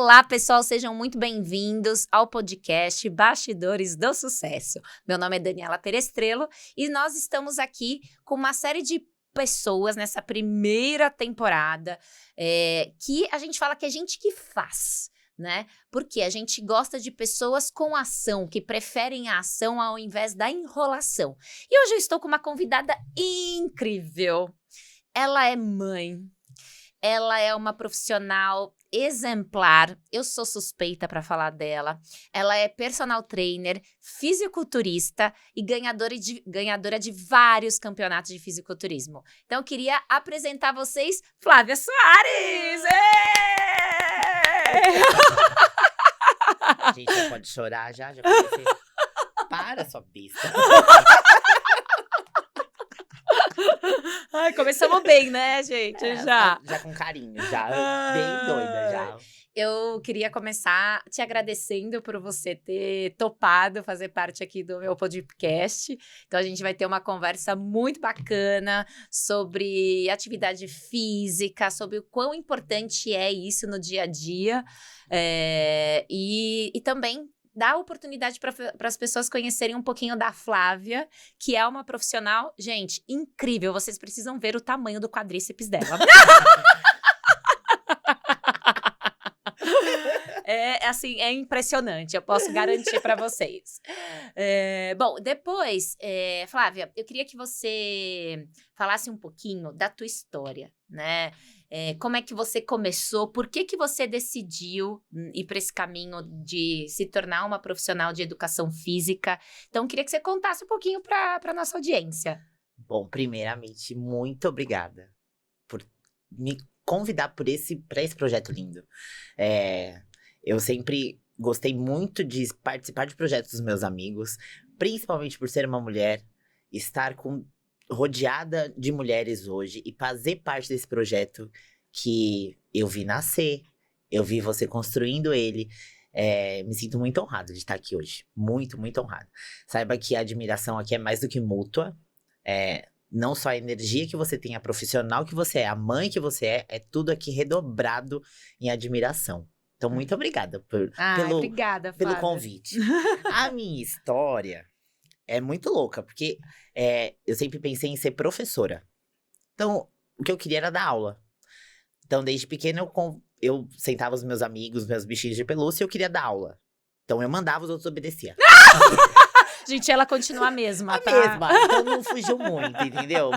Olá, pessoal, sejam muito bem-vindos ao podcast Bastidores do Sucesso. Meu nome é Daniela Perestrello e nós estamos aqui com uma série de pessoas nessa primeira temporada que a gente fala que é gente que faz, né? Porque a gente gosta de pessoas com ação, que preferem a ação ao invés da enrolação. E hoje eu estou com uma convidada incrível. Ela é mãe, ela é uma profissional exemplar, eu sou suspeita para falar dela. Ela é personal trainer, fisiculturista e ganhadora de vários campeonatos de fisiculturismo. Então eu queria apresentar a vocês Flávia Soares! Gente, já pode chorar, já comecei. Para, sua besta. Ai, começamos bem, né, gente? Já com carinho, já. Bem doida, já. Eu queria começar te agradecendo por você ter topado fazer parte aqui do meu podcast. Então, a gente vai ter uma conversa muito bacana sobre atividade física, sobre o quão importante é isso no dia a dia. E também dar oportunidade para as pessoas conhecerem um pouquinho da Flávia, que é uma profissional, gente, incrível. Vocês precisam ver o tamanho do quadríceps dela. É impressionante, eu posso garantir para vocês. Bom, depois, Flávia, eu queria que você falasse um pouquinho da tua história, né? Como é que você começou? Por que você decidiu ir para esse caminho de se tornar uma profissional de educação física? Então, eu queria que você contasse um pouquinho para a nossa audiência. Bom, primeiramente, muito obrigada por me convidar para esse projeto lindo. Eu sempre gostei muito de participar de projetos dos meus amigos, principalmente por ser uma mulher, estar rodeada de mulheres hoje e fazer parte desse projeto que eu vi nascer, eu vi você construindo ele. Me sinto muito honrado de estar aqui hoje. Muito, muito honrado. Saiba que a admiração aqui é mais do que mútua. Não só a energia que você tem, a profissional que você é, a mãe que você é tudo aqui redobrado em admiração. Então, muito obrigada obrigada, pelo Flávia. convite. A minha história é muito louca, porque eu sempre pensei em ser professora. Então, o que eu queria era dar aula. Então, desde pequeno, eu sentava os meus amigos, meus bichinhos de pelúcia, e eu queria dar aula. Então, eu mandava, os outros obedeciam. Gente, ela continua a mesma, tá? Mesma, então não fugiu muito, entendeu?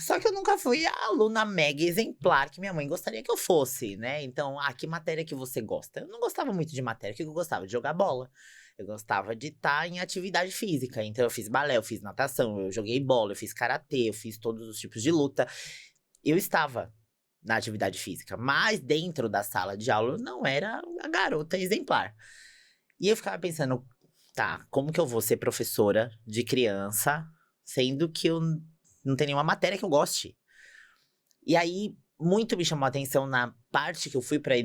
Só que eu nunca fui a aluna mega exemplar que minha mãe gostaria que eu fosse, né? Então, que matéria que você gosta? Eu não gostava muito de matéria, o que eu gostava? De jogar bola. Eu gostava de estar em atividade física. Então, eu fiz balé, eu fiz natação, eu joguei bola, eu fiz karatê, eu fiz todos os tipos de luta. Eu estava na atividade física, mas dentro da sala de aula eu não era a garota exemplar. E eu ficava pensando, tá, como que eu vou ser professora de criança, sendo que eu não tenho nenhuma matéria que eu goste? E aí, muito me chamou a atenção na parte que eu fui para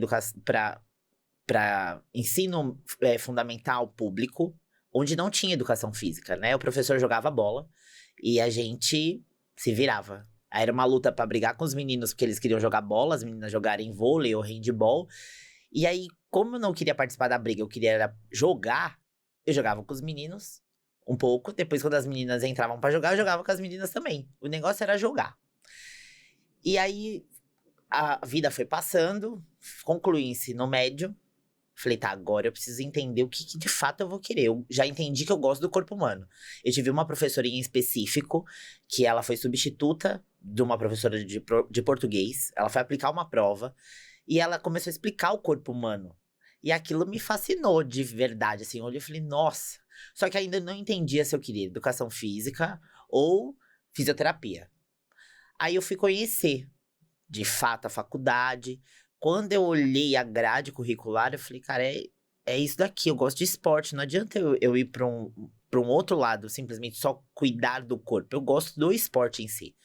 ensino fundamental público, onde não tinha educação física, né? O professor jogava bola e a gente se virava. Aí era uma luta para brigar com os meninos, porque eles queriam jogar bola, as meninas jogarem vôlei ou handball. E aí, como eu não queria participar da briga, eu queria era jogar, eu jogava com os meninos um pouco. Depois, quando as meninas entravam pra jogar, eu jogava com as meninas também. O negócio era jogar. E aí, a vida foi passando, concluí o ensino médio. Falei, tá, agora eu preciso entender o que de fato eu vou querer. Eu já entendi que eu gosto do corpo humano. Eu tive uma professora em específico, que ela foi substituta de uma professora de português. Ela foi aplicar uma prova e ela começou a explicar o corpo humano. E aquilo me fascinou de verdade, assim. Eu olhei e falei, nossa. Só que ainda não entendia se eu queria educação física ou fisioterapia. Aí eu fui conhecer, de fato, a faculdade. Quando eu olhei a grade curricular, eu falei, cara, é isso daqui. Eu gosto de esporte. Não adianta eu ir para um outro lado, simplesmente só cuidar do corpo. Eu gosto do esporte em si.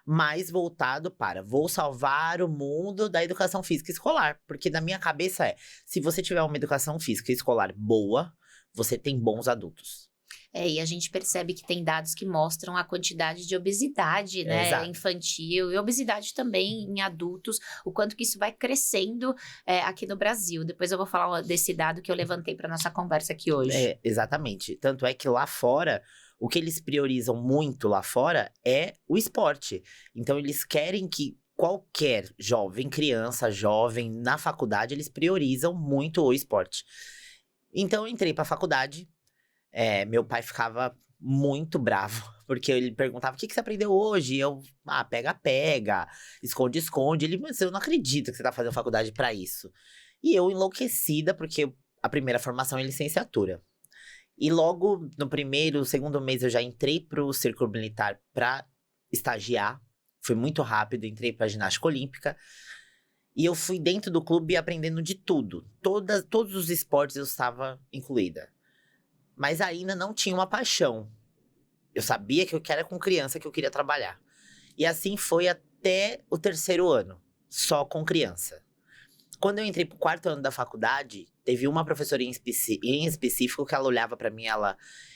Mais voltado para, vou salvar o mundo da educação física escolar. Porque na minha cabeça se você tiver uma educação física escolar boa, você tem bons adultos. E a gente percebe que tem dados que mostram a quantidade de obesidade, né, Exato. infantil e obesidade também em adultos, o quanto que isso vai crescendo aqui no Brasil. Depois eu vou falar desse dado que eu levantei para nossa conversa aqui hoje. Exatamente. Tanto é que lá fora, o que eles priorizam muito lá fora é o esporte. Então, eles querem que qualquer jovem, criança, jovem, na faculdade, eles priorizam muito o esporte. Então, eu entrei pra faculdade, meu pai ficava muito bravo, porque ele perguntava, o que você aprendeu hoje? E eu, pega, esconde. Ele, mas eu não acredito que você tá fazendo faculdade pra isso. E eu enlouquecida, porque a primeira formação é licenciatura. E logo no segundo mês eu já entrei pro Círculo Militar pra estagiar. Foi muito rápido, entrei pra ginástica olímpica. E eu fui dentro do clube aprendendo de tudo. Todos os esportes eu estava incluída. Mas ainda não tinha uma paixão. Eu sabia que eu era com criança que eu queria trabalhar. E assim foi até o 3º ano, só com criança. Quando eu entrei pro 4º ano da faculdade, teve uma professora em específico que ela olhava pra mim,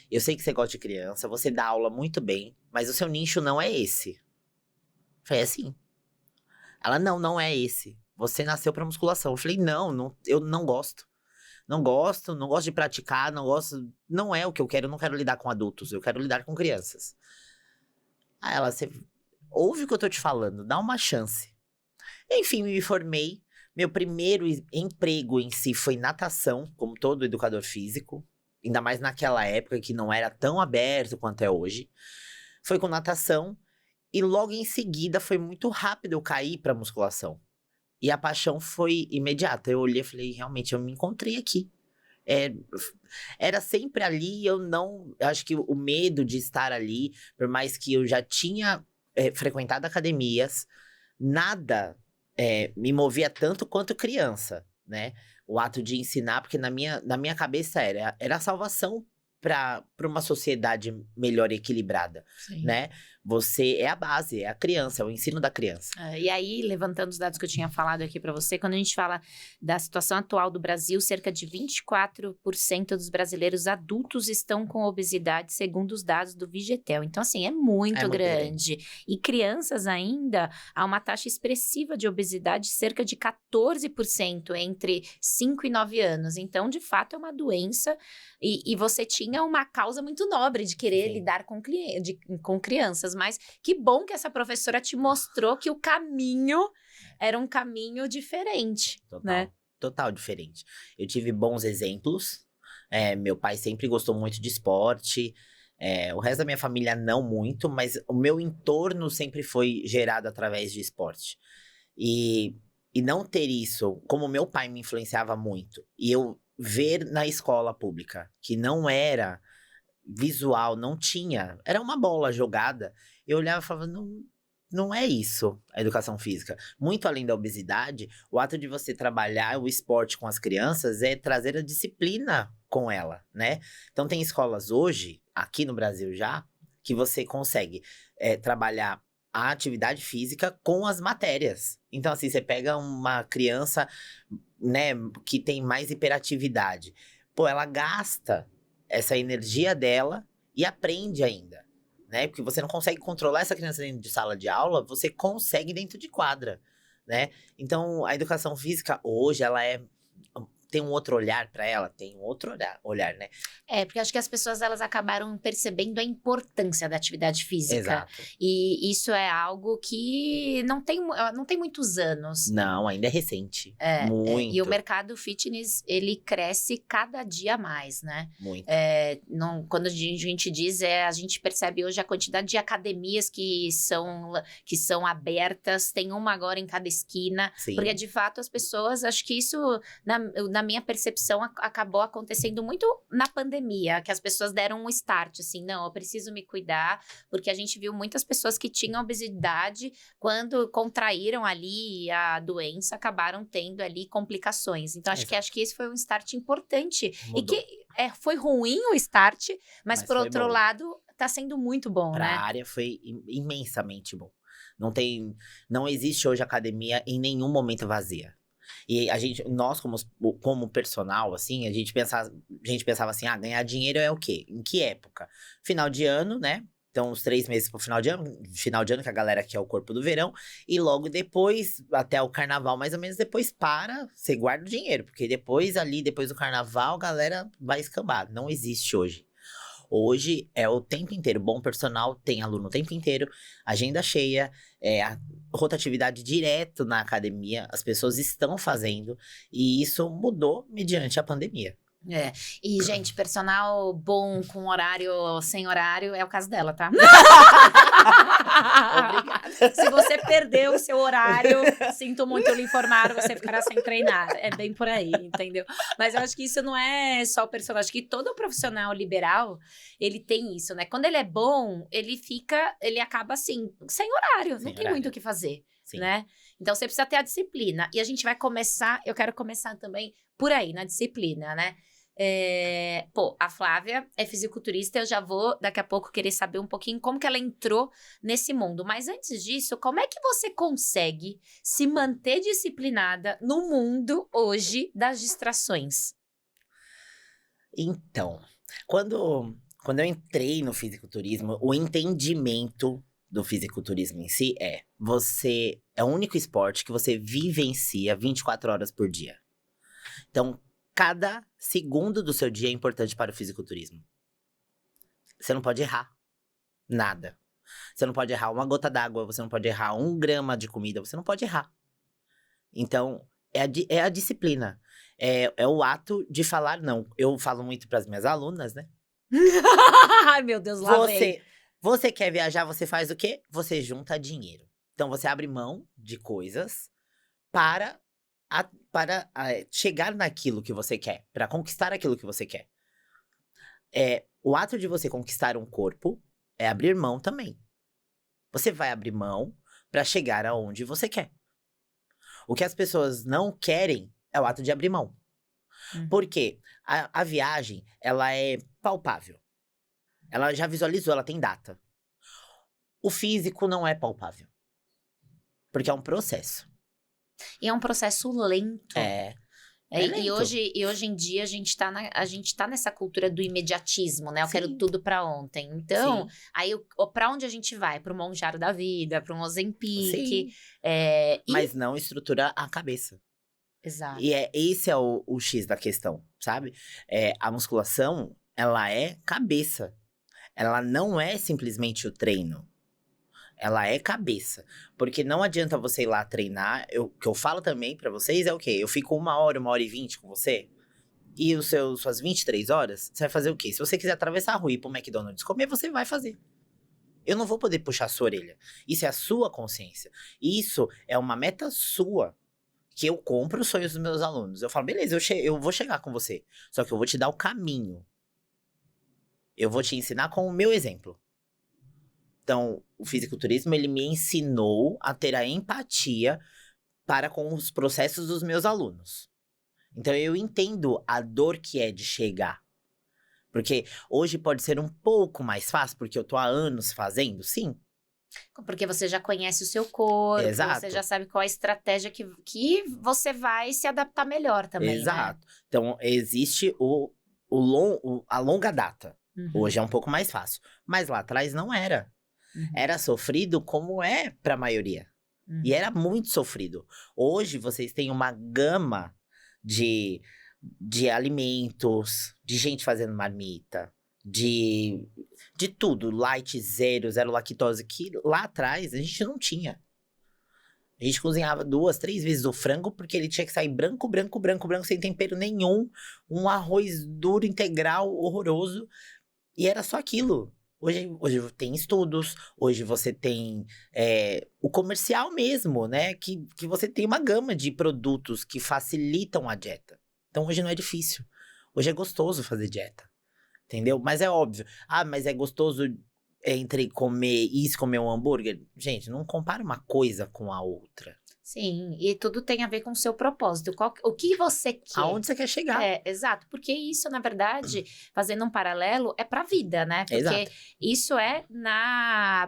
eu sei que você gosta de criança, você dá aula muito bem, mas o seu nicho não é esse. Foi assim. Ela, não é esse. Você nasceu pra musculação. Eu falei, não, eu não gosto. Não gosto de praticar, não é o que eu quero, eu não quero lidar com adultos, eu quero lidar com crianças. Aí ela, você ouve o que eu tô te falando, dá uma chance. Enfim, me formei. Meu primeiro emprego em si foi natação, como todo educador físico. Ainda mais naquela época que não era tão aberto quanto é hoje. Foi com natação. E logo em seguida, foi muito rápido eu cair pra musculação. E a paixão foi imediata. Eu olhei e falei, realmente, eu me encontrei aqui. Era sempre ali, eu acho que o medo de estar ali, por mais que eu já tinha frequentado academias, nada me movia tanto quanto criança, né? O ato de ensinar, porque na minha cabeça era a salvação para uma sociedade melhor equilibrada, Sim. né? Você é a base, é a criança, é o ensino da criança. E aí, levantando os dados que eu tinha falado aqui para você, quando a gente fala da situação atual do Brasil, cerca de 24% dos brasileiros adultos estão com obesidade, segundo os dados do Vigetel. Então, assim, é muito grande. E crianças ainda, há uma taxa expressiva de obesidade, cerca de 14% entre 5 e 9 anos. Então, de fato, é uma doença e você tinha uma causa muito nobre de querer Sim. lidar com crianças. Mas que bom que essa professora te mostrou que o caminho era um caminho diferente, né? Total diferente. Eu tive bons exemplos. Meu pai sempre gostou muito de esporte. O resto da minha família não muito, mas o meu entorno sempre foi gerado através de esporte. E não ter isso, como meu pai me influenciava muito, e eu ver na escola pública que não era visual, não tinha, era uma bola jogada, eu olhava e falava, não é isso a educação física. Muito além da obesidade, o ato de você trabalhar o esporte com as crianças é trazer a disciplina com ela, né? Então tem escolas hoje, aqui no Brasil já, que você consegue trabalhar a atividade física com as matérias. Então assim, você pega uma criança, né, que tem mais hiperatividade. Pô, ela gasta essa energia dela e aprende ainda, né? Porque você não consegue controlar essa criança dentro de sala de aula, você consegue dentro de quadra, né? Então, a educação física hoje, ela tem um outro olhar para ela, tem um outro olhar, né? Porque acho que as pessoas, elas acabaram percebendo a importância da atividade física. Exato. E isso é algo que não tem muitos anos. Não, ainda é recente. Muito. E o mercado fitness, ele cresce cada dia mais, né? Muito. Quando a gente diz, a gente percebe hoje a quantidade de academias que são abertas, tem uma agora em cada esquina. Sim. Porque, de fato, as pessoas, acho que isso, na minha percepção, acabou acontecendo muito na pandemia, que as pessoas deram um start, assim, não, eu preciso me cuidar, porque a gente viu muitas pessoas que tinham obesidade, quando contraíram ali a doença, acabaram tendo ali complicações. Então, acho que esse foi um start importante. Mudou. E que foi ruim o start, mas por foi outro bom. lado, tá sendo muito bom, Pra né? área foi imensamente bom. Não existe hoje academia em nenhum momento vazia. E nós como personal, assim, a gente pensava assim, ganhar dinheiro é o quê? Em que época? Final de ano, né? Então, uns 3 meses pro final de ano, que a galera quer o corpo do verão. E logo depois, até o carnaval, mais ou menos, depois você guarda o dinheiro. Porque depois do carnaval, a galera vai escambar. Não existe hoje. Hoje é o tempo inteiro. Bom personal, tem aluno o tempo inteiro, agenda cheia, a rotatividade direto na academia, as pessoas estão fazendo, e isso mudou mediante a pandemia. E, gente, personal bom com horário sem horário é o caso dela, tá? Obrigada. Se você perdeu o seu horário, sinto muito lhe informar, você ficará sem treinar. É bem por aí, entendeu? Mas eu acho que isso não é só o personal. Acho que todo profissional liberal, ele tem isso, né? Quando ele é bom, ele acaba assim, sem horário. Não tem muito o que fazer, né? Então, você precisa ter a disciplina. E a gente vai eu quero começar também por aí, na disciplina, né? A Flávia é fisiculturista, eu já vou daqui a pouco querer saber um pouquinho como que ela entrou nesse mundo, mas antes disso, como é que você consegue se manter disciplinada no mundo hoje das distrações? Então, quando eu entrei no fisiculturismo, o entendimento do fisiculturismo em si você é o único esporte que você vivencia 24 horas por dia. Então, cada segundo do seu dia é importante para o fisiculturismo. Você não pode errar nada. Você não pode errar uma gota d'água, você não pode errar 1 grama de comida, você não pode errar. Então, é a disciplina. É o ato de falar não. Eu falo muito para as minhas alunas, né? Ai, meu Deus, lá vem. Você quer viajar, você faz o quê? Você junta dinheiro. Então, você abre mão de coisas para chegar naquilo que você quer, para conquistar aquilo que você quer. O ato de você conquistar um corpo é abrir mão também. Você vai abrir mão para chegar aonde você quer. O que as pessoas não querem é o ato de abrir mão. Porque a viagem, ela é palpável. Ela já visualizou, ela tem data. O físico não é palpável. Porque é um processo. E é um processo lento. Lento. E hoje em dia a gente tá nessa cultura do imediatismo, né? Eu quero tudo pra ontem. Então, aí pra onde a gente vai? Pro Monjaro da vida, pro Ozempic. Mas não estrutura a cabeça. Exato. E esse é o X da questão, sabe? A musculação, ela é cabeça. Ela não é simplesmente o treino. Ela é cabeça. Porque não adianta você ir lá treinar. O que eu falo também pra vocês é o quê? Eu fico 1 hora, 1h20 com você. E suas 23 horas, você vai fazer o quê? Se você quiser atravessar a rua e ir pro McDonald's comer, você vai fazer. Eu não vou poder puxar a sua orelha. Isso é a sua consciência. Isso é uma meta sua. Que eu compro os sonhos dos meus alunos. Eu falo, beleza, eu vou chegar com você. Só que eu vou te dar o caminho. Eu vou te ensinar com o meu exemplo. Então, o fisiculturismo, ele me ensinou a ter a empatia para com os processos dos meus alunos. Então, eu entendo a dor que é de chegar. Porque hoje pode ser um pouco mais fácil, porque eu tô há anos fazendo, sim. Porque você já conhece o seu corpo, Exato. Você já sabe qual a estratégia que você vai se adaptar melhor também, Exato. Né? Então, existe a longa data. Hoje é um pouco mais fácil. Mas lá atrás não era. Era sofrido como é pra maioria. E era muito sofrido. Hoje vocês têm uma gama de alimentos, de gente fazendo marmita, de tudo. Light, zero lactose, que lá atrás a gente não tinha. A gente cozinhava 2, 3 vezes o frango, porque ele tinha que sair branco, sem tempero nenhum. Um arroz duro, integral, horroroso. E era só aquilo. Hoje tem estudos, hoje você tem o comercial mesmo, né? Que você tem uma gama de produtos que facilitam a dieta. Então hoje não é difícil. Hoje é gostoso fazer dieta. Entendeu? Mas é óbvio. Mas é gostoso entre comer isso e comer um hambúrguer? Gente, não compara uma coisa com a outra. Sim, e tudo tem a ver com o seu propósito. O que você quer? Aonde você quer chegar. Exato. Porque isso, na verdade, fazendo um paralelo, é pra vida, né? Porque Exato. isso é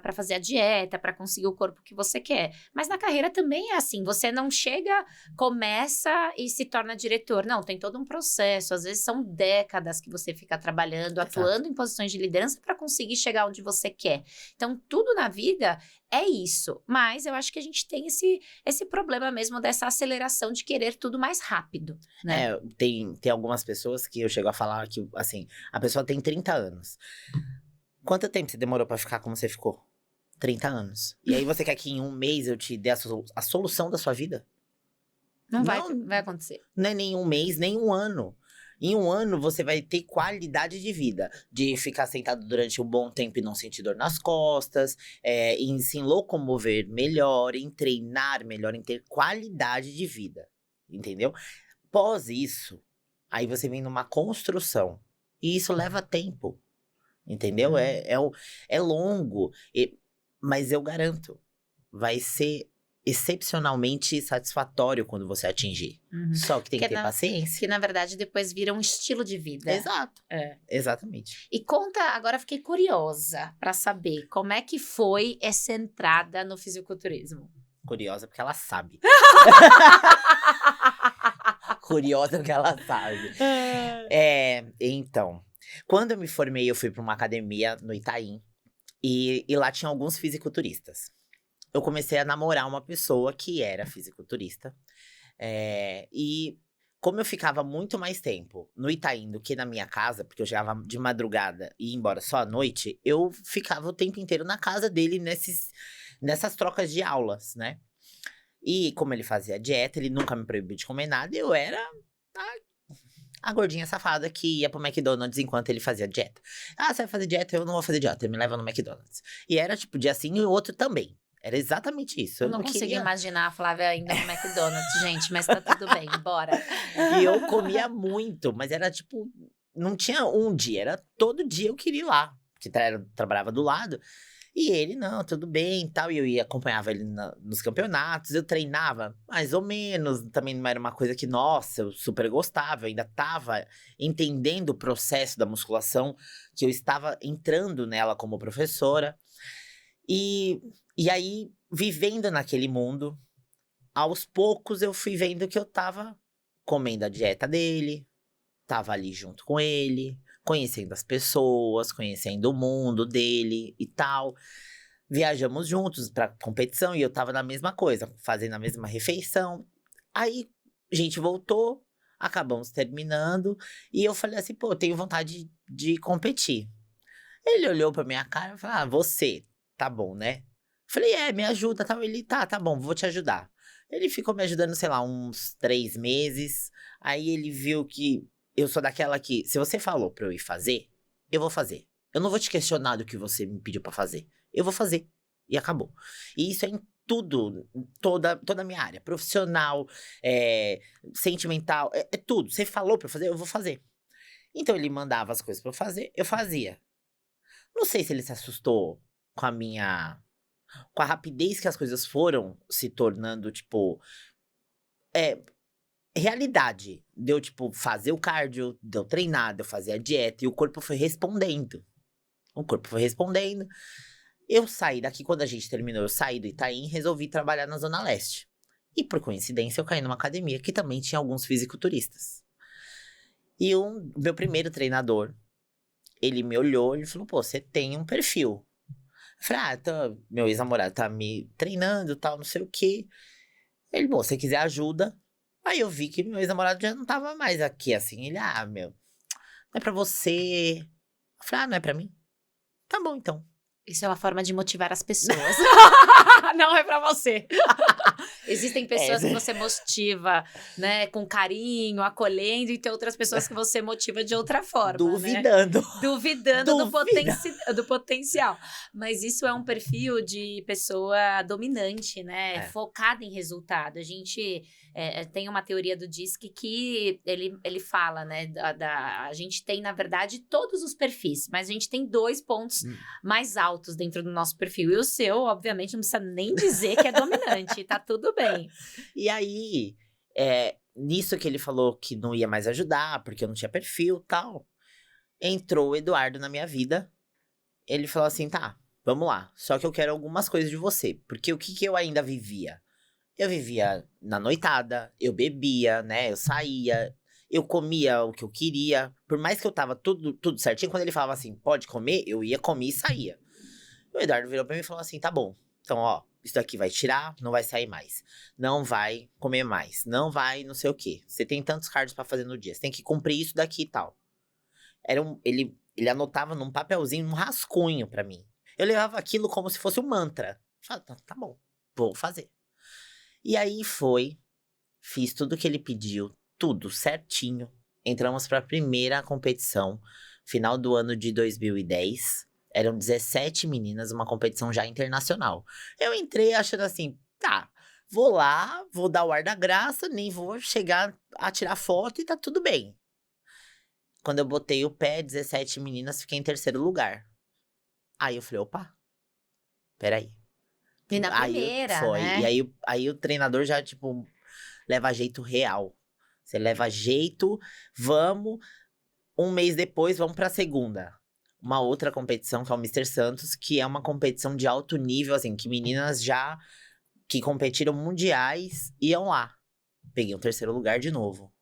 pra fazer a dieta, pra conseguir o corpo que você quer. Mas na carreira também é assim. Você não chega, começa e se torna diretor. Não, tem todo um processo. Às vezes são décadas que você fica trabalhando, atuando em posições de liderança pra conseguir chegar onde você quer. Então, tudo na vida é isso. Mas eu acho que a gente tem esse problema mesmo dessa aceleração de querer tudo mais rápido, né? Tem algumas pessoas que eu chego a falar que, assim, a pessoa tem 30 anos. Quanto tempo você demorou pra ficar como você ficou? 30 anos. E aí você quer que em um mês eu te dê a solução da sua vida? Não vai acontecer. Não é nem um mês, nem um ano. Em um ano, você vai ter qualidade de vida. De ficar sentado durante um bom tempo e não sentir dor nas costas. Em se locomover melhor, em treinar melhor, em ter qualidade de vida. Entendeu? Pós isso, aí você vem numa construção. E isso leva tempo. Entendeu? É longo. Mas eu garanto, vai ser excepcionalmente satisfatório quando você atingir. Só que tem que ter paciência. Que, na verdade, depois vira um estilo de vida. Exato. Exatamente. E conta, agora fiquei curiosa pra saber como é que foi essa entrada no fisiculturismo. Curiosa porque ela sabe. Curiosa porque ela sabe. Então, quando eu me formei, eu fui pra uma academia no Itaim. E lá tinha alguns fisiculturistas. Eu comecei a namorar uma pessoa que era fisiculturista. E como eu ficava muito mais tempo no Itaim do que na minha casa, porque eu chegava de madrugada e ia embora só à noite, eu ficava o tempo inteiro na casa dele nessas trocas de aulas, né? E como ele fazia dieta, ele nunca me proibiu de comer nada, eu era a gordinha safada que ia pro McDonald's enquanto ele fazia dieta. Ah, você vai fazer dieta? Eu não vou fazer dieta, ele me leva no McDonald's. E era tipo dia sim e o outro também. Era exatamente isso. Eu não consigo imaginar a Flávia indo no McDonald's, gente, mas tá tudo bem, bora. E eu comia muito, mas era tipo, não tinha um dia, era todo dia eu queria ir lá. Porque trabalhava do lado. E ele, não, tudo bem e tal. E eu acompanhava ele nos campeonatos, eu treinava mais ou menos. Também não era uma coisa que, nossa, eu super gostava. Eu ainda tava entendendo o processo da musculação, que eu estava entrando nela como professora. E aí, vivendo naquele mundo, aos poucos eu fui vendo que eu tava comendo a dieta dele, tava ali junto com ele, conhecendo as pessoas, conhecendo o mundo dele e tal. Viajamos juntos pra competição e eu tava na mesma coisa, fazendo a mesma refeição. Aí, a gente voltou, acabamos terminando e eu falei assim, pô, eu tenho vontade de competir. Ele olhou pra minha cara e falou, você, tá bom, né? Falei, me ajuda, tal. Ele, tá bom, vou te ajudar. Ele ficou me ajudando, sei lá, uns 3 meses. Aí ele viu que eu sou daquela que, se você falou pra eu ir fazer, eu vou fazer. Eu não vou te questionar do que você me pediu pra fazer. Eu vou fazer. E acabou. E isso é em tudo, toda a minha área. Profissional, sentimental, é tudo. Você falou pra eu fazer, eu vou fazer. Então ele mandava as coisas pra eu fazer, eu fazia. Não sei se ele se assustou com a rapidez que as coisas foram se tornando, tipo, realidade. Deu, tipo, fazer o cardio, deu treinar, deu fazer a dieta, e o corpo foi respondendo. Eu saí daqui, quando a gente terminou, eu saí do Itaim e resolvi trabalhar na Zona Leste. E, por coincidência, eu caí numa academia que também tinha alguns fisiculturistas. E o meu primeiro treinador, ele me olhou e falou, pô, você tem um perfil. Eu falei, meu ex-namorado tá me treinando e tal, não sei o quê. Ele, bom, se você quiser ajuda. Aí eu vi que meu ex-namorado já não tava mais aqui, assim. Ele, meu, não é pra você. Eu falei, não é pra mim? Tá bom, então. Isso é uma forma de motivar as pessoas. Não é pra você. Existem pessoas que você motiva, né, com carinho, acolhendo, e tem outras pessoas que você motiva de outra forma, Duvidando. Né? Duvidando do potencial. Mas isso é um perfil de pessoa dominante, né? Focada em resultado. A gente tem uma teoria do DISC que ele fala, né? A gente tem, na verdade, todos os perfis, mas a gente tem 2 pontos mais altos dentro do nosso perfil. E o seu, obviamente, não precisa nem dizer que é dominante. Tá tudo tudo bem. E aí, nisso que ele falou que não ia mais ajudar, porque eu não tinha perfil e tal, entrou o Eduardo na minha vida. Ele falou assim, tá, vamos lá. Só que eu quero algumas coisas de você. Porque o que eu ainda vivia? Eu vivia na noitada, eu bebia, né? Eu saía, eu comia o que eu queria. Por mais que eu tava tudo certinho, quando ele falava assim, pode comer, eu ia comer e saía. O Eduardo virou pra mim e falou assim, tá bom. Então, ó, isso daqui vai tirar, não vai sair mais. Não vai comer mais, não vai não sei o quê. Você tem tantos cards pra fazer no dia, você tem que cumprir isso daqui e tal. Ele anotava num papelzinho, num rascunho pra mim. Eu levava aquilo como se fosse um mantra. Falei, tá bom, vou fazer. E aí fiz tudo que ele pediu, tudo certinho. Entramos pra primeira competição, final do ano de 2010. Eram 17 meninas, uma competição já internacional. Eu entrei achando assim, tá, vou lá, vou dar o ar da graça, nem vou chegar a tirar foto e tá tudo bem. Quando eu botei o pé, 17 meninas, fiquei em terceiro lugar. Aí eu falei, opa, peraí. E na Aí primeira, foi. né? E aí o treinador já, tipo, leva jeito real. Você leva jeito, vamos. Um mês depois, vamos pra segunda. Uma outra competição, que é o Mr. Santos, que é uma competição de alto nível, assim, que meninas já que competiram mundiais iam lá. Peguei um terceiro lugar de novo.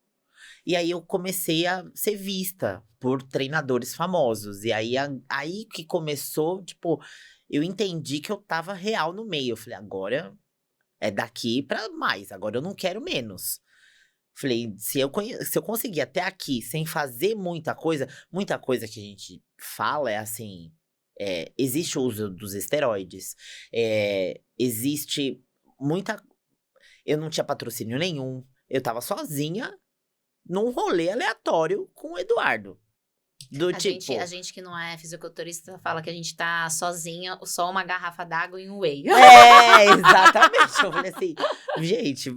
E aí eu comecei a ser vista por treinadores famosos. E aí que começou, tipo, eu entendi que eu tava real no meio. Eu falei, agora é daqui pra mais, agora eu não quero menos. Falei, se eu conseguir até aqui sem fazer muita coisa que a gente fala é assim, existe o uso dos esteroides, existe muita. Eu não tinha patrocínio nenhum, eu tava sozinha num rolê aleatório com o Eduardo. A gente que não é fisiculturista fala que a gente tá sozinha, só uma garrafa d'água e um whey. Exatamente. Eu falei assim, gente,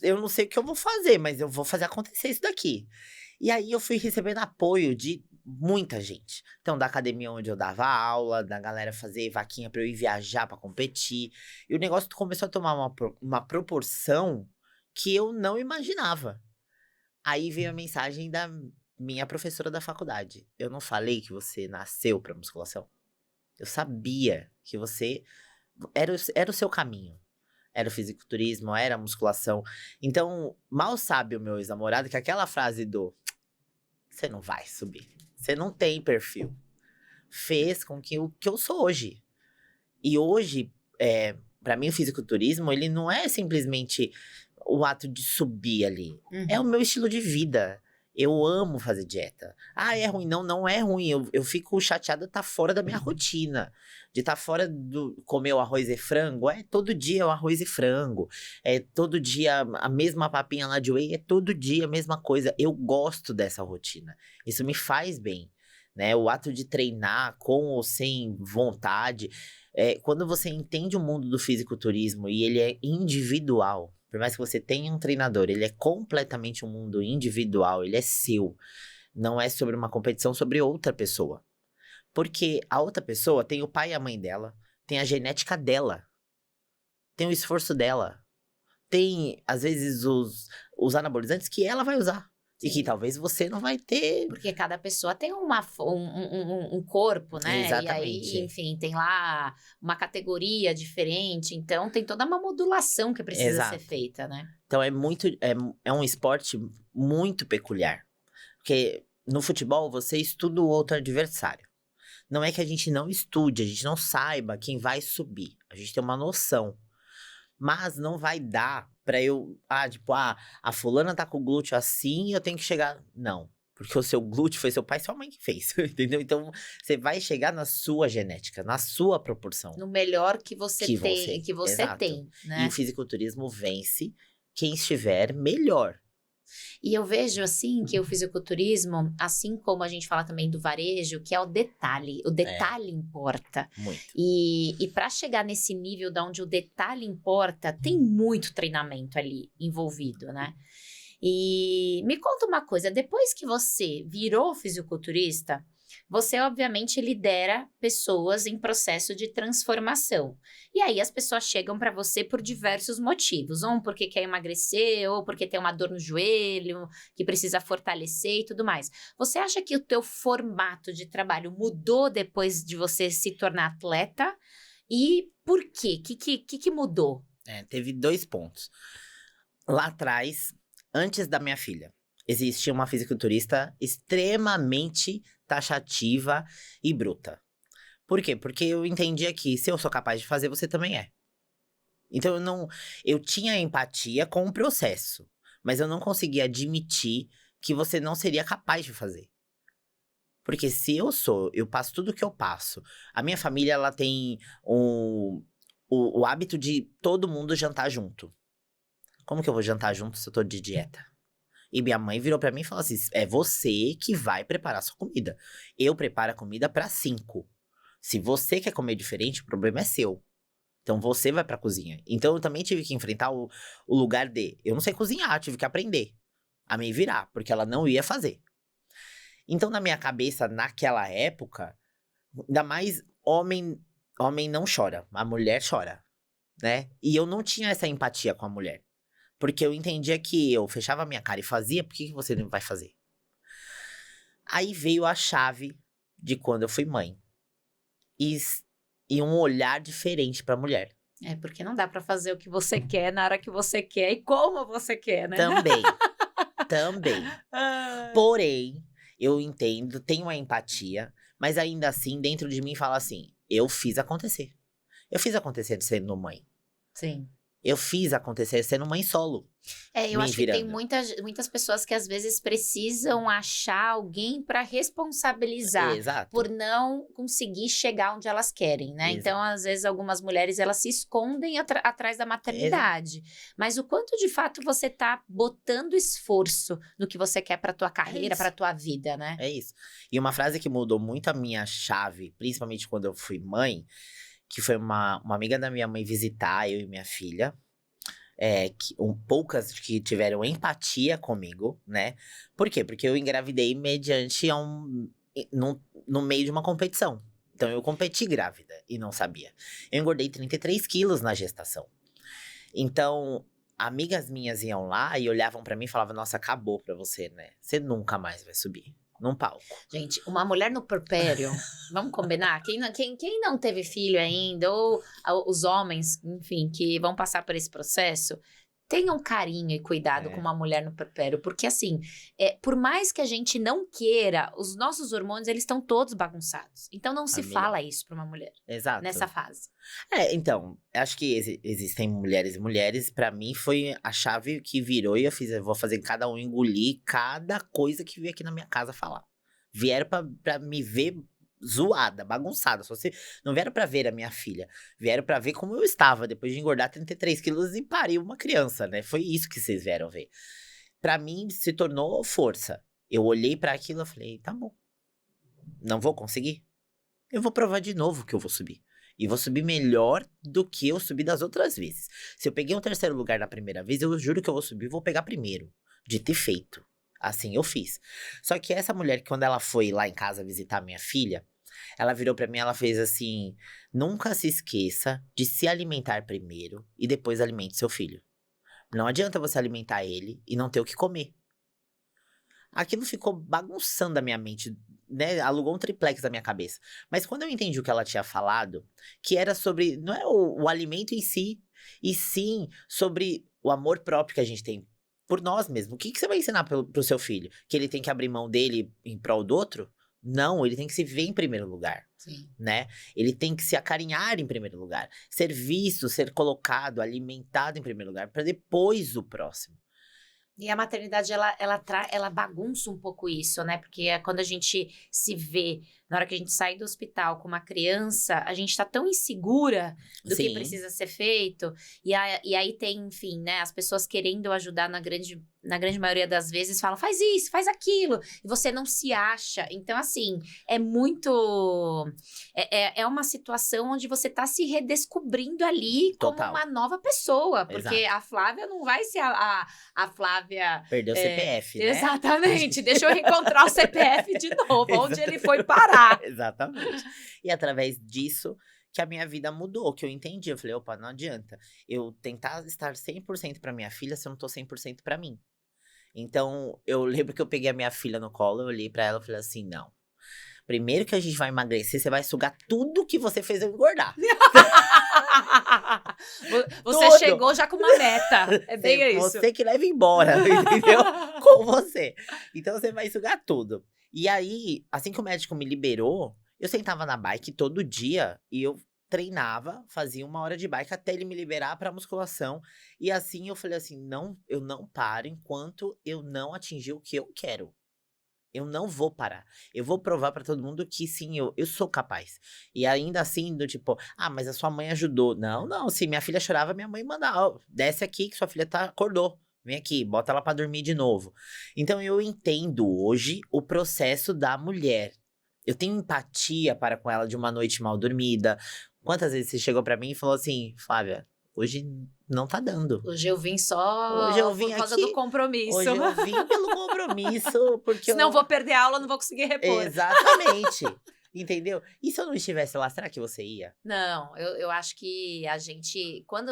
eu não sei o que eu vou fazer, mas eu vou fazer acontecer isso daqui. E aí eu fui recebendo apoio de muita gente. Então, da academia onde eu dava aula, da galera fazer vaquinha pra eu ir viajar pra competir. E o negócio começou a tomar uma proporção que eu não imaginava. Aí veio a mensagem da minha professora da faculdade. Eu não falei que você nasceu pra musculação? Eu sabia que você era o seu caminho. Era o fisiculturismo, era a musculação. Então, mal sabe o meu ex-namorado que aquela frase do você não vai subir, você não tem perfil, fez com que o que eu sou hoje. E hoje, para mim, o fisiculturismo, ele não é simplesmente o ato de subir ali. É o meu estilo de vida. Eu amo fazer dieta. Ah, é ruim? Não, não é ruim. Eu fico chateada de estar fora da minha rotina. De estar fora do comer o arroz e frango. É todo dia o arroz e frango. É todo dia a mesma papinha lá de whey. É todo dia a mesma coisa. Eu gosto dessa rotina. Isso me faz bem, né? O ato de treinar com ou sem vontade. Quando você entende o mundo do fisiculturismo e ele é individual. Por mais que você tenha um treinador, ele é completamente um mundo individual, ele é seu. Não é sobre uma competição sobre outra pessoa. Porque a outra pessoa tem o pai e a mãe dela, tem a genética dela, tem o esforço dela, tem, às vezes, os anabolizantes que ela vai usar. Sim. E que talvez você não vai ter. Porque cada pessoa tem um corpo, né? Exatamente. E aí, enfim, tem lá uma categoria diferente. Então, tem toda uma modulação que precisa ser feita, né? Então, é um esporte muito peculiar. Porque no futebol, você estuda o outro adversário. Não é que a gente não estude, a gente não saiba quem vai subir. A gente tem uma noção. Mas não vai dar pra eu, a fulana tá com o glúteo assim e eu tenho que chegar. Não, porque o seu glúteo foi seu pai e sua mãe que fez, entendeu? Então, você vai chegar na sua genética, na sua proporção. No melhor que você tem, né? E o fisiculturismo vence quem estiver melhor. E eu vejo, assim, que o fisiculturismo, assim como a gente fala também do varejo, que é o detalhe. O detalhe importa. Muito. E para chegar nesse nível de onde o detalhe importa, tem muito treinamento ali envolvido, né? E me conta uma coisa, depois que você virou fisiculturista, você obviamente lidera pessoas em processo de transformação. E aí as pessoas chegam para você por diversos motivos. Um porque quer emagrecer, ou porque tem uma dor no joelho, que precisa fortalecer e tudo mais. Você acha que o teu formato de trabalho mudou depois de você se tornar atleta? E por quê? O que mudou? Teve 2 pontos. Lá atrás, antes da minha filha, existia uma fisiculturista extremamente taxativa e bruta. Por quê? Porque eu entendia que se eu sou capaz de fazer, você também é. Então eu tinha empatia com o processo, mas eu não conseguia admitir que você não seria capaz de fazer. Porque se eu passo tudo o que eu passo. A minha família, ela tem o hábito de todo mundo jantar junto. Como que eu vou jantar junto se eu tô de dieta? E minha mãe virou pra mim e falou assim: é você que vai preparar sua comida. Eu preparo a comida pra 5. Se você quer comer diferente, o problema é seu. Então você vai pra cozinha. Então eu também tive que enfrentar o lugar de eu não sei cozinhar, tive que aprender a me virar, porque ela não ia fazer. Então, na minha cabeça, naquela época, ainda mais homem não chora, a mulher chora, né? E eu não tinha essa empatia com a mulher. Porque eu entendia que eu fechava a minha cara e fazia, por que você não vai fazer? Aí veio a chave de quando eu fui mãe. E um olhar diferente pra mulher. Porque não dá pra fazer o que você quer na hora que você quer e como você quer, né? Também. Porém, eu entendo, tenho uma empatia, mas ainda assim, dentro de mim fala assim, eu fiz acontecer. Eu fiz acontecer sendo mãe. Sim. Eu fiz acontecer sendo mãe solo. Eu acho que tem muitas pessoas que às vezes precisam achar alguém para responsabilizar Exato. por não conseguir chegar onde elas querem, né? Exato. Então, às vezes, algumas mulheres elas se escondem atrás da maternidade. Mas o quanto de fato você tá botando esforço no que você quer para tua carreira, para tua vida, né? É isso. E uma frase que mudou muito a minha chave, principalmente quando eu fui mãe, que foi uma amiga da minha mãe visitar eu e minha filha. Poucas que tiveram empatia comigo, né? Por quê? Porque eu engravidei mediante no meio de uma competição. Então, eu competi grávida e não sabia. Eu engordei 33 quilos na gestação. Então, amigas minhas iam lá e olhavam pra mim e falavam, nossa, acabou pra você, né? Você nunca mais vai subir num palco. Gente, uma mulher no puerpério, vamos combinar? Quem não teve filho ainda, ou os homens, enfim, que vão passar por esse processo, tenham carinho e cuidado com uma mulher no puerpério, porque assim, por mais que a gente não queira, os nossos hormônios, eles estão todos bagunçados. Então não se fala isso pra uma mulher. Exato. Nessa fase. Então, acho que existem mulheres e mulheres. Pra mim, foi a chave que virou e eu vou fazer cada um engolir cada coisa que veio aqui na minha casa falar. Vieram pra me ver zoada, bagunçada. Só se não vieram pra ver a minha filha. Vieram pra ver como eu estava depois de engordar 33 quilos e parir uma criança, né? Foi isso que vocês vieram ver. Pra mim, se tornou força. Eu olhei pra aquilo e falei, tá bom. Não vou conseguir? Eu vou provar de novo que eu vou subir. E vou subir melhor do que eu subi das outras vezes. Se eu peguei um 3º lugar na primeira vez, eu juro que eu vou subir e vou pegar primeiro. De ter feito. Assim eu fiz. Só que essa mulher, quando ela foi lá em casa visitar minha filha, ela virou pra mim e ela fez assim, nunca se esqueça de se alimentar primeiro e depois alimente seu filho. Não adianta você alimentar ele e não ter o que comer. Aquilo ficou bagunçando a minha mente, né? Alugou um triplex da minha cabeça. Mas quando eu entendi o que ela tinha falado, que era sobre, não é o alimento em si, e sim sobre o amor próprio que a gente tem por nós mesmos. O que você vai ensinar pro seu filho? Que ele tem que abrir mão dele em prol do outro? Não, ele tem que se ver em primeiro lugar. Sim. Né? Ele tem que se acarinhar em primeiro lugar. Ser visto, ser colocado, alimentado em primeiro lugar, para depois o próximo. E a maternidade, ela bagunça um pouco isso, né? Porque é quando a gente se vê na hora que a gente sai do hospital com uma criança, a gente tá tão insegura do que Sim. precisa ser feito. E aí tem, enfim, né? As pessoas querendo ajudar na grande maioria das vezes falam, faz isso, faz aquilo. E você não se acha. Então, assim, é muito... É uma situação onde você tá se redescobrindo ali como Total. uma nova pessoa. Porque Exato. a Flávia não vai ser a Flávia... Perdeu o CPF, né? Exatamente. Deixa eu reencontrar o CPF de novo, onde ele foi parar. Exatamente. E através disso que a minha vida mudou, que eu entendi. Eu falei, opa, não adianta eu tentar estar 100% pra minha filha se eu não tô 100% pra mim. Então, eu lembro que eu peguei a minha filha no colo, eu olhei pra ela e falei assim, não. Primeiro que a gente vai emagrecer, você vai sugar tudo que você fez eu engordar. Você Tudo. chegou já com uma meta. É bem isso. Você que leva embora, entendeu? Com você. Então, você vai sugar tudo. E aí, assim que o médico me liberou, eu sentava na bike todo dia e eu treinava, fazia 1 hora de bike até ele me liberar pra musculação. E assim eu falei assim, não, eu não paro enquanto eu não atingir o que eu quero. Eu não vou parar. Eu vou provar pra todo mundo que sim, eu sou capaz. E ainda assim, do tipo, mas a sua mãe ajudou. Não, se minha filha chorava, minha mãe mandava, desce aqui que sua filha acordou. Vem aqui, bota ela pra dormir de novo. Então eu entendo hoje o processo da mulher. Eu tenho empatia para com ela de uma noite mal dormida. Quantas vezes você chegou pra mim e falou assim, Flávia, hoje não tá dando. Hoje eu vim só Hoje eu vim por causa aqui, do compromisso. Hoje eu vim pelo compromisso, porque Senão eu vou perder a aula, não vou conseguir repor. Exatamente. Entendeu? E se eu não estivesse lá, será que você ia? Não, eu acho que a gente, quando,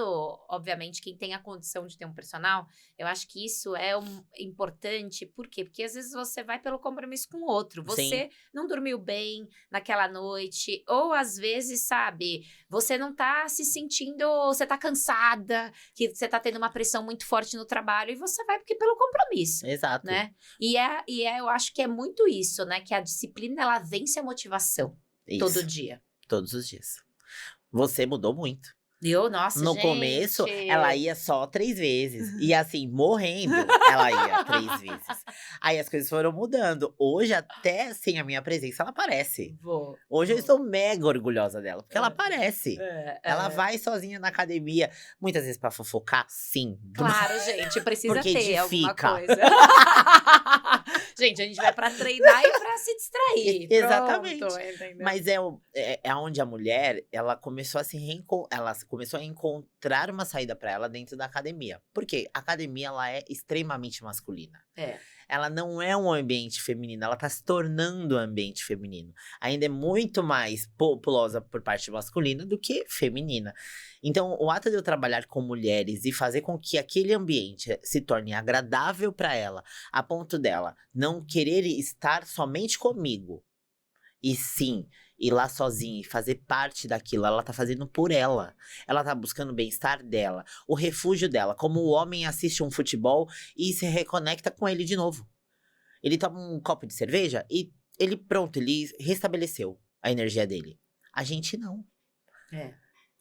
obviamente, quem tem a condição de ter um personal, eu acho que isso é importante. Por quê? Porque às vezes você vai pelo compromisso com o outro. Você não dormiu bem naquela noite, ou às vezes, sabe, você não tá se sentindo, você tá cansada, que você tá tendo uma pressão muito forte no trabalho, e você vai porque pelo compromisso. Exato. Né? Eu acho que é muito isso, né? Que a disciplina, ela vence a motivação. Isso. Todo dia. Todos os dias. Você mudou muito. Nossa, No gente. começo, ela ia só 3 vezes. E assim, morrendo, ela ia 3 vezes. Aí as coisas foram mudando. Hoje, até sem a minha presença, ela aparece. Hoje eu estou mega orgulhosa dela, porque ela aparece. Ela vai sozinha na academia. Muitas vezes pra fofocar, sim. Claro, gente, precisa Porque ter alguma edifica. coisa. Gente, a gente vai pra treinar e pra se distrair. Exatamente. Pronto, entendeu? Mas é onde a mulher, ela começou a ela começou a encontrar uma saída pra ela dentro da academia. Porque a academia, ela é extremamente masculina. Ela não é um ambiente feminino, ela tá se tornando um ambiente feminino. Ainda é muito mais populosa por parte masculina do que feminina. Então, o ato de eu trabalhar com mulheres e fazer com que aquele ambiente se torne agradável pra ela, a ponto dela não querer estar somente comigo, e sim, ir lá sozinha e fazer parte daquilo, ela tá fazendo por ela. Ela tá buscando o bem-estar dela, o refúgio dela. Como o homem assiste um futebol e se reconecta com ele de novo. Ele toma um copo de cerveja e ele restabeleceu a energia dele. A gente não.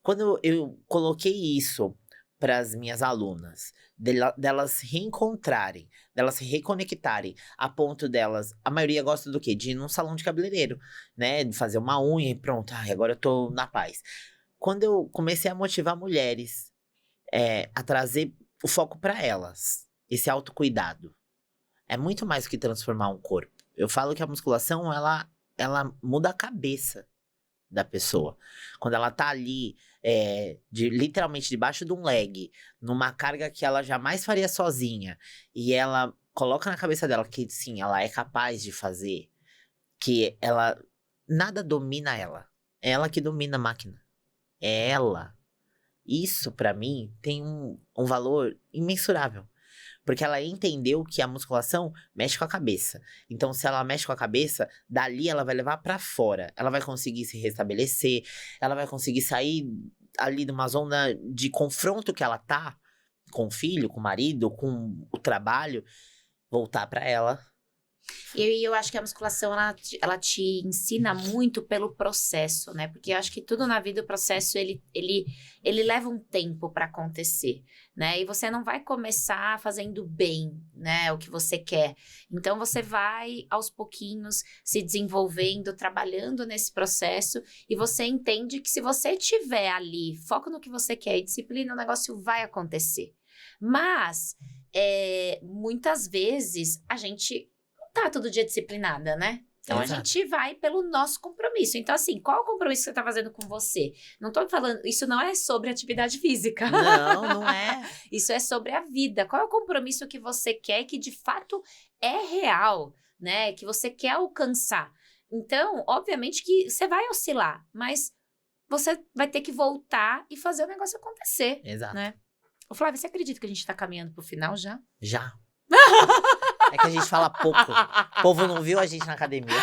Quando eu coloquei isso para as minhas alunas, delas reencontrarem, delas se reconectarem, a ponto delas, a maioria gosta do quê? De ir num salão de cabeleireiro, né? De fazer uma unha e pronto, agora eu tô na paz. Quando eu comecei a motivar mulheres a trazer o foco para elas, esse autocuidado, é muito mais do que transformar um corpo. Eu falo que a musculação, ela muda a cabeça da pessoa. Quando ela tá ali, literalmente debaixo de um leg, numa carga que ela jamais faria sozinha, e ela coloca na cabeça dela que sim, ela é capaz de fazer, que nada domina ela. É ela que domina a máquina. É ela. Isso, pra mim, tem um valor imensurável. Porque ela entendeu que a musculação mexe com a cabeça. Então, se ela mexe com a cabeça, dali ela vai levar pra fora. Ela vai conseguir se restabelecer, ela vai conseguir sair ali de uma zona de confronto que ela tá com o filho, com o marido, com o trabalho, voltar pra ela E eu acho que a musculação, ela te ensina muito pelo processo, né? Porque eu acho que tudo na vida, o processo, ele leva um tempo para acontecer, né? E você não vai começar fazendo bem, né? O que você quer. Então, você vai, aos pouquinhos, se desenvolvendo, trabalhando nesse processo, e você entende que se você tiver ali, foco no que você quer e disciplina, o negócio vai acontecer. Mas, muitas vezes, a gente tá todo dia disciplinada, né? Então, Exato. a gente vai pelo nosso compromisso. Então, assim, qual é o compromisso que você tá fazendo com você? Não tô falando, isso não é sobre atividade física. Não, não é. Isso é sobre a vida. Qual é o compromisso que você quer que, de fato, é real, né? Que você quer alcançar. Então, obviamente que você vai oscilar, mas você vai ter que voltar e fazer o negócio acontecer, Exato. né? Ô, Flávia, você acredita que a gente tá caminhando pro final já? Já. É que a gente fala pouco. O povo não viu a gente na academia.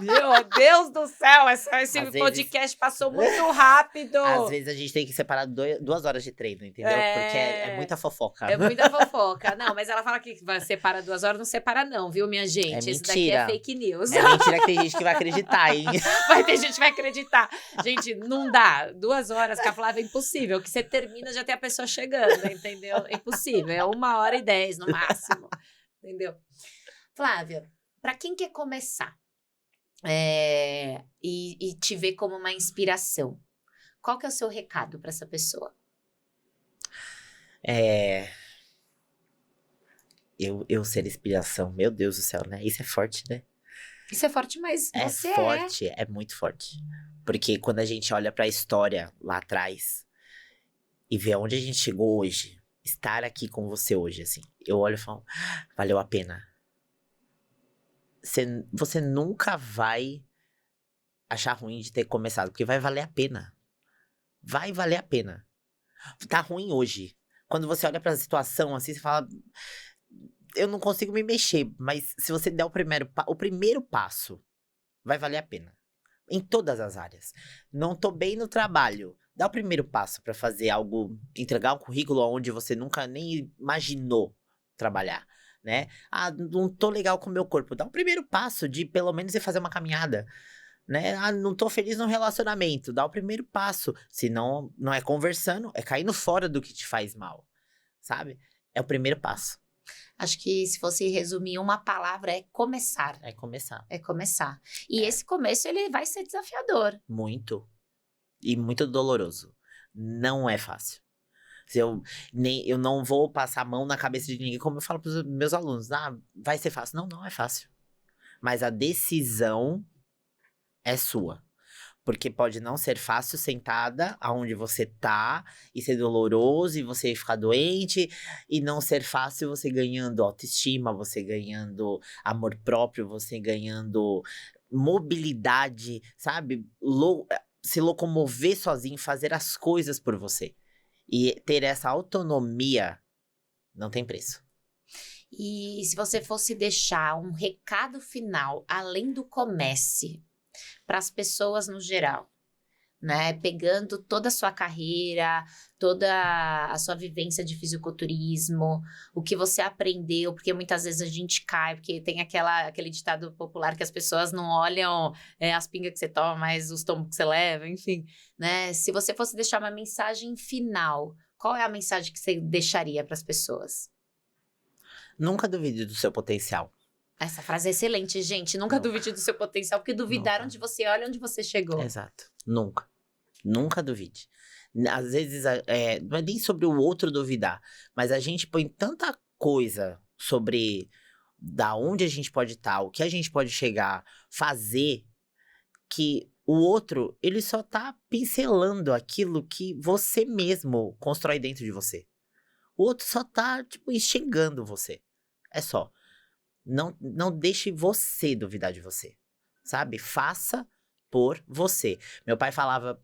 Meu Deus do céu, esse Às podcast passou muito rápido. Às vezes a gente tem que separar 2 horas de treino, entendeu? Porque é muita fofoca. É muita fofoca. Não, mas ela fala que vai separa 2 horas, não separa não, viu, minha gente? É Isso daqui é mentira. fake news. É mentira que tem gente que vai acreditar, hein? Vai ter gente que vai acreditar. Gente, não dá. 2 horas com a Flávia é impossível. Que você termina, já tem a pessoa chegando, entendeu? É impossível. É 1h10 no máximo. Entendeu? Flávia, pra quem quer começar e te ver como uma inspiração, qual que é o seu recado pra essa pessoa? Eu ser inspiração, meu Deus do céu, né? Isso é forte, né? Isso é forte, mas É você forte, é muito forte. Porque quando a gente olha pra história lá atrás e vê onde a gente chegou hoje, estar aqui com você hoje, assim, eu olho e falo, valeu a pena. Você nunca vai achar ruim de ter começado, porque vai valer a pena. Vai valer a pena. Tá ruim hoje. Quando você olha pra situação assim, você fala, eu não consigo me mexer, mas se você der o primeiro passo, vai valer a pena. Em todas as áreas. Não tô bem no trabalho. Dá o primeiro passo pra fazer algo, entregar um currículo onde você nunca nem imaginou trabalhar, né? Ah, não tô legal com o meu corpo. Dá o primeiro passo de pelo menos ir fazer uma caminhada, né? Ah, não tô feliz no relacionamento. Dá o primeiro passo. Se não é conversando, é caindo fora do que te faz mal, sabe? É o primeiro passo. Acho que se fosse resumir uma palavra, é começar. É começar. É começar. E esse começo, ele vai ser desafiador. Muito. E muito doloroso. Não é fácil. Eu não vou passar a mão na cabeça de ninguém, como eu falo pros meus alunos. Ah, vai ser fácil. Não, não é fácil. Mas a decisão é sua. Porque pode não ser fácil sentada aonde você tá, e ser doloroso, e você ficar doente, e não ser fácil você ganhando autoestima, você ganhando amor próprio, você ganhando mobilidade, sabe? Se locomover sozinho, fazer as coisas por você. E ter essa autonomia não tem preço. E se você fosse deixar um recado final, além do comece, para as pessoas no geral, né? Pegando toda a sua carreira, toda a sua vivência de fisiculturismo, o que você aprendeu, porque muitas vezes a gente cai, porque tem aquele ditado popular que as pessoas não olham as pingas que você toma, mas os tombos que você leva, enfim, né? Se você fosse deixar uma mensagem final, qual é a mensagem que você deixaria para as pessoas? Nunca duvide do seu potencial. Essa frase é excelente, gente. Nunca duvide do seu potencial, porque duvidaram de você, olha onde você chegou. Exato. Nunca. Nunca duvide. Às vezes, não é nem sobre o outro duvidar, mas a gente põe tanta coisa sobre da onde a gente pode estar, o que a gente pode chegar, fazer, que o outro, ele só tá pincelando aquilo que você mesmo constrói dentro de você. O outro só tá, tipo, enxergando você. É só. Não deixe você duvidar de você, sabe? Faça por você. Meu pai falava,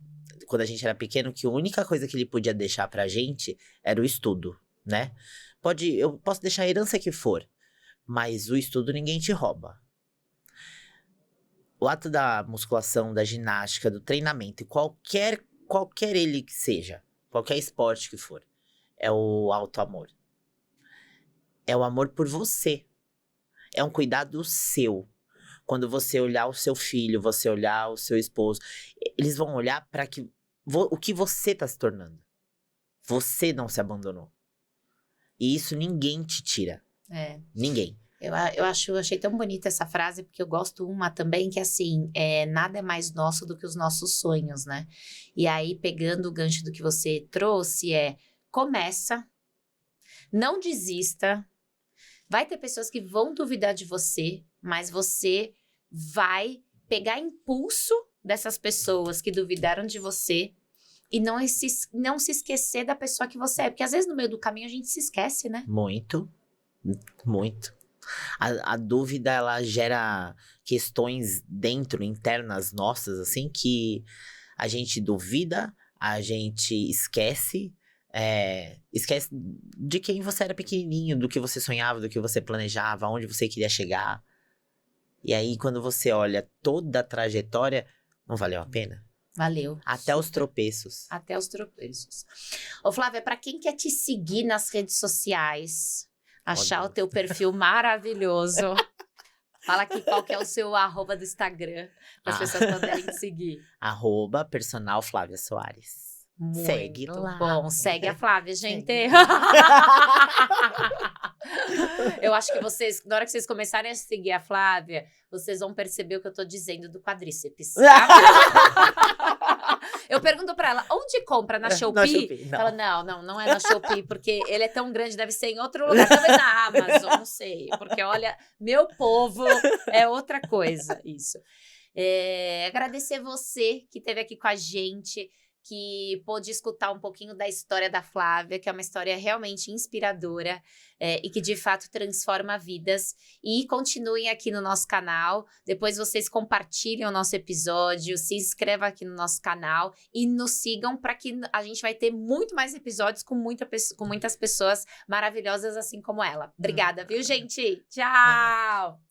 quando a gente era pequeno, que a única coisa que ele podia deixar pra gente era o estudo, né? Eu posso deixar a herança que for, mas o estudo ninguém te rouba. O ato da musculação, da ginástica, do treinamento, qualquer ele que seja, qualquer esporte que for, é o auto-amor. É o amor por você. É um cuidado seu. Quando você olhar o seu filho, você olhar o seu esposo, eles vão olhar para o que você tá se tornando. Você não se abandonou. E isso ninguém te tira. Ninguém. Eu achei tão bonita essa frase, porque eu gosto uma também, que assim, nada é mais nosso do que os nossos sonhos, né? E aí, pegando o gancho do que você trouxe, começa, não desista. Vai ter pessoas que vão duvidar de você, mas você vai pegar impulso dessas pessoas que duvidaram de você e não se esquecer da pessoa que você é. Porque às vezes no meio do caminho a gente se esquece, né? Muito, muito. A dúvida, ela gera questões internas nossas, assim, que a gente duvida, a gente esquece de quem você era pequenininho, do que você sonhava, do que você planejava, onde você queria chegar. E aí, quando você olha toda a trajetória, não valeu a pena? Valeu. Até os tropeços. Até os tropeços. Ô, Flávia, pra quem quer te seguir nas redes sociais, achar o teu perfil maravilhoso, fala aqui qual que é o seu @do Instagram, para as pessoas poderem te seguir. @personal Flávia Soares. Muito segue lá. Bom, segue a Flávia, gente. Eu acho que vocês, na hora que vocês começarem a seguir a Flávia, vocês vão perceber o que eu tô dizendo do quadríceps. Eu pergunto pra ela, onde compra? Na Shopee? Ela, não é na Shopee, porque ele é tão grande, deve ser em outro lugar. Talvez na Amazon, não sei. Porque, olha, meu povo é outra coisa, isso. Agradecer você que esteve aqui com a gente, que pôde escutar um pouquinho da história da Flávia, que é uma história realmente inspiradora e que de fato transforma vidas. E continuem aqui no nosso canal, depois vocês compartilhem o nosso episódio, se inscrevam aqui no nosso canal e nos sigam para que a gente vai ter muito mais episódios com muitas pessoas maravilhosas assim como ela. Obrigada, viu, gente? Tchau!